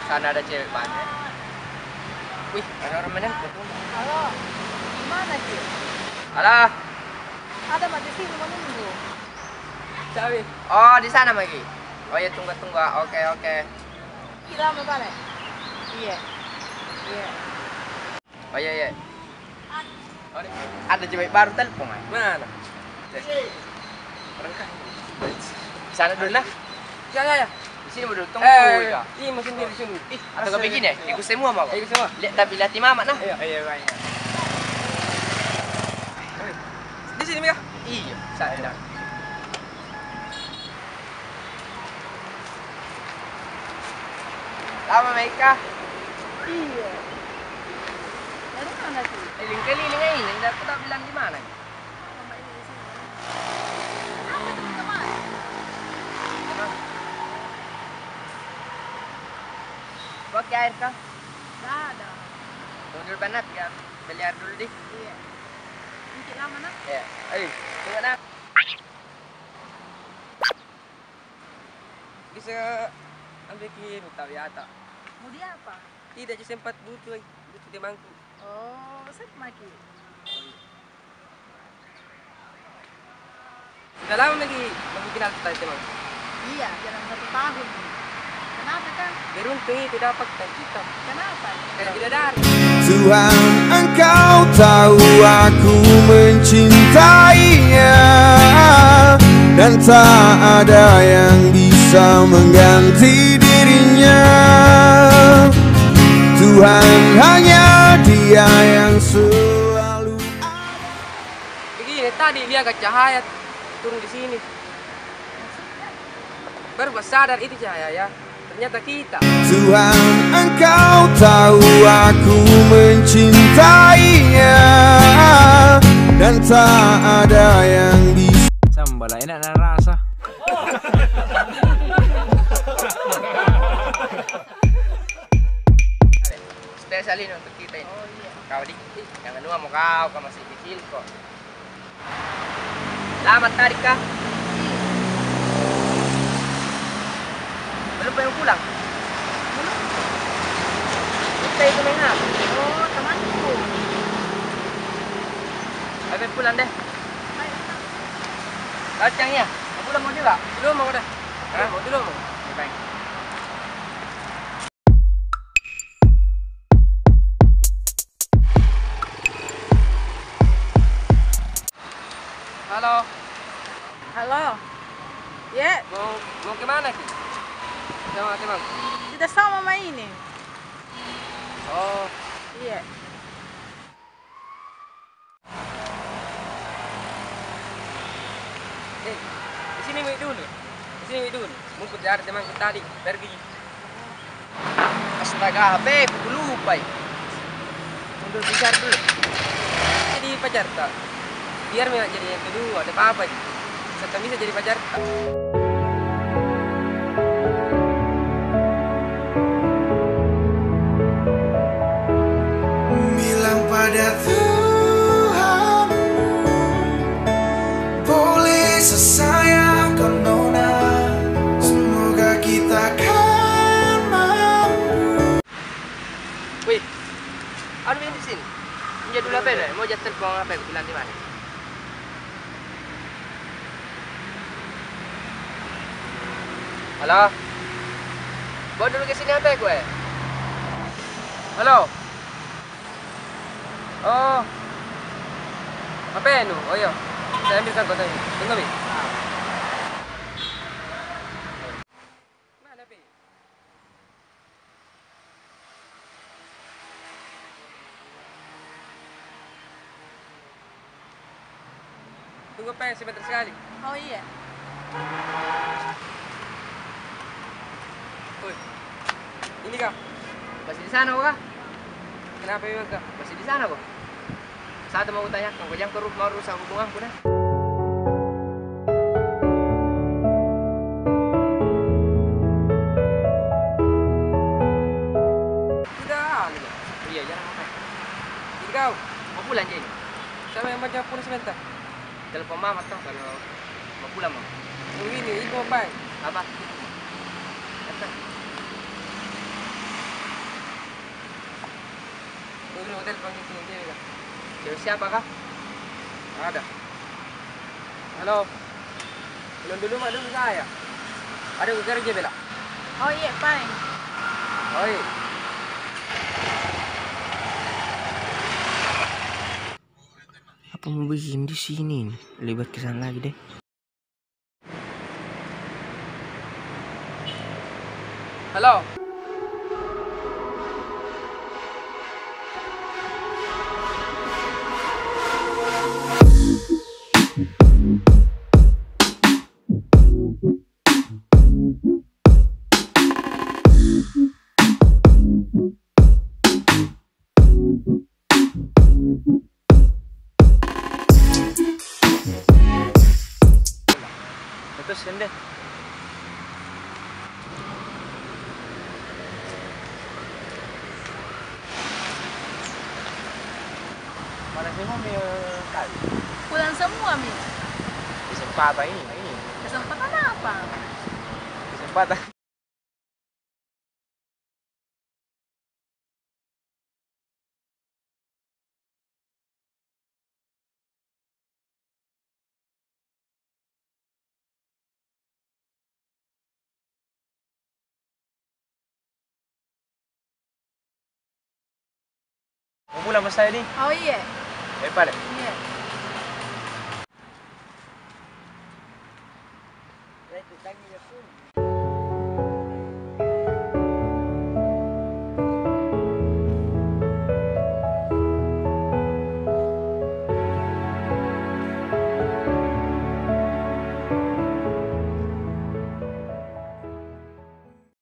Sana ada cewek banyak. Wih, ada orang mana? Halo, gimana sih? Alah, Ada mati sini menunggu. Sabi. Oh, di sana lagi. Oh ya, tunggu. Oke. Kita mau balik. Iya. Oh iya. Oh, ada cewek baru telepon. Mana? Orang kan. Di sana dulu nah. Ya. Di sini dulu tunggu. Iya, mesin di sini. Atau kau begini ya? Ikut semua mau. Ikut semua. Lihat Mamat nah. Iya. Di sini Mika. Iya, sana. Lama Mika. Iya. Dari mana sih? Keliling ini, aku tak bilang di mana. Pakai air kah? Nggak ada. Tunggu dulu banget ya. Beli air dulu deh. Iya. Dikit lama nak. Ya. Tunggu nak. Bisa ambil kini tahu ya tak? Mau dia apa? Tidak sempat butuh temangku. Oh, set maki. Sudah lama lagi kenal tadi temang. Iya, jalan 1 tahun. Kenapa kan? Beruntung itu dapat kita. Kenapa? Karena bidadari. Tuhan, Engkau tahu aku mencintainya, dan tak ada yang bisa mengganti dirinya. Tuhan, hanya Dia yang selalu Begini tadi dia agak cahaya turun di sini. Baru sadar itu cahaya ya. Ternyata kita. Tuhan, Engkau tahu aku mencintainya, dan tak ada yang bisa. Sambal enak dan rasa. Spesial ini untuk kita ini. Oh iya. Kau dik, jangan lupa mau kau masih kecil kok. Lama tadi kah? Belum pengen pulang. Kita itu main apa? Oh, temanku. Ayo pulang deh. Ayo. Kacangnya, mau pulang mau juga? Belum mau dah. Hah? Belum mau. Baik. Halo. Ya, Mau kemana ki? Sama temang. kita sama main ini. Oh. Iya. Di sini wait dulu. Mungkin cari temanku tadi pergi. Astaga, Beb, aku lupa. Mundur besar dulu. Jadi pacar tak? Biar memang jadi yang kedua, ada apa-apa. Serta bisa jadi pacar tak? Bilang pada Tuhan, boleh sesayang kau nona, semoga kita kan mampu. Wih, anu ini di sini. Punya dulu apa ya? Mau jatuh telepon apa? Aku bilang di mana? Halo? Bawa dulu ke sini apa gue? Halo? Oh. Apa ya nu? Oh iya. Saya ambilkan kotanya. Tunggu bi. Mana bi? Tunggu pengen sebentar sekali. Oh iya. Woi. Ini kau. Masih di sana kok? Kenapa memang kau? Masih di sana kok? Satu mau tanyakan, kau jangan mau rusak hubunganku dah. Tidak. Iya, jangan apa. Jadi kau. Mau pulang jadi? Siapa yang baca pun sebentar? Telepon mama tuh kalau mau pulang mau. Tunggu ini mau apa? Apa? Kata. mau telepon ke sini dia bilang. Cewek siapa kah? Ada. Halo. Belum dulu mak dulu saya. Ada kerja bela. Oh iya, fine. Oi. Apa mau bikin di sini? Libat ke sana lagi deh. Halo. Putusin deh. Mana sih mau kali? Pulang semua, Mi. Kesempatan ini. Kesempatan apa? Kesempatan. Mau pulang mas saya nih. Oh iya. Lepas deh. Iya.